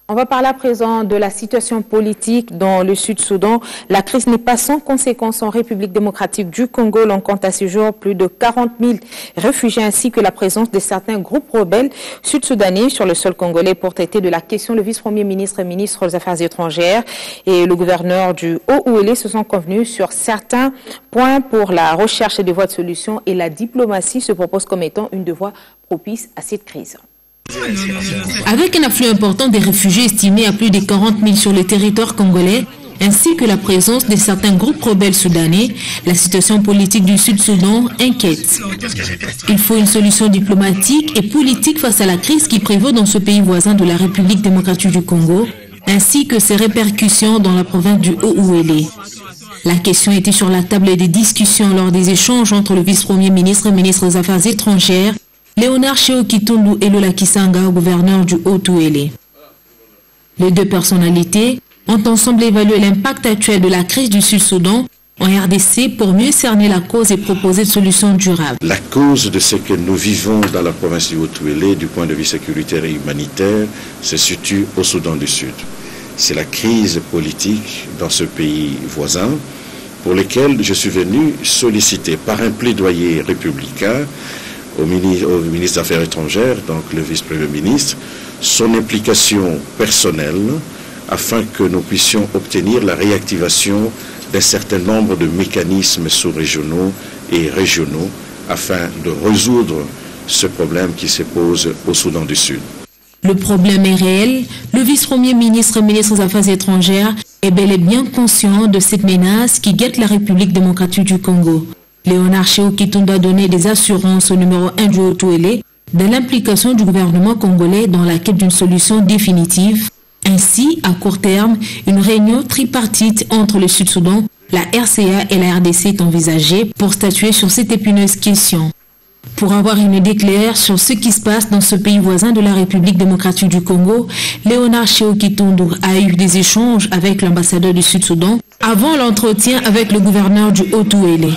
On va parler à présent de la situation politique dans le Sud-Soudan. La crise n'est pas sans conséquences en République démocratique du Congo. L'on compte à ce jour plus de 40 000 réfugiés ainsi que la présence de certains groupes rebelles sud-soudanais sur le sol congolais pour traiter de la question. Le vice-premier ministre et ministre des Affaires étrangères et le gouverneur du Haut-Ouélé se sont convenus sur certains points pour la recherche des voies de solution et la diplomatie se propose comme étant une des voies propices à cette crise. Avec un afflux important des réfugiés estimé à plus de 40 000 sur le territoire congolais, ainsi que la présence de certains groupes rebelles soudanais, la situation politique du Sud-Soudan inquiète. Il faut une solution diplomatique et politique face à la crise qui prévaut dans ce pays voisin de la République démocratique du Congo, ainsi que ses répercussions dans la province du Haut-Ouélé. La question était sur la table des discussions lors des échanges entre le vice-premier ministre et ministre des Affaires étrangères, Léonard Chéo Kitundu et Lola Kisanga, gouverneur du Haut-Ouélé. Les deux personnalités ont ensemble évalué l'impact actuel de la crise du Sud-Soudan en RDC pour mieux cerner la cause et proposer des solutions durables. La cause de ce que nous vivons dans la province du Haut-Ouélé, du point de vue sécuritaire et humanitaire, se situe au Soudan du Sud. C'est la crise politique dans ce pays voisin pour lequel je suis venu solliciter par un plaidoyer républicain au ministre des Affaires étrangères, donc le vice-premier ministre, son implication personnelle afin que nous puissions obtenir la réactivation d'un certain nombre de mécanismes sous-régionaux et régionaux afin de résoudre ce problème qui se pose au Soudan du Sud. Le problème est réel. Le vice-premier ministre et ministre des Affaires étrangères est bel et bien conscient de cette menace qui guette la République démocratique du Congo. Léonard Chéo Kitundu a donné des assurances au numéro 1 du Haut-Ouélé de l'implication du gouvernement congolais dans la quête d'une solution définitive. Ainsi, à court terme, une réunion tripartite entre le Sud-Soudan, la RCA et la RDC est envisagée pour statuer sur cette épineuse question. Pour avoir une idée claire sur ce qui se passe dans ce pays voisin de la République démocratique du Congo, Léonard Chéo Kitundu a eu des échanges avec l'ambassadeur du Sud-Soudan avant l'entretien avec le gouverneur du Haut-Ouélé.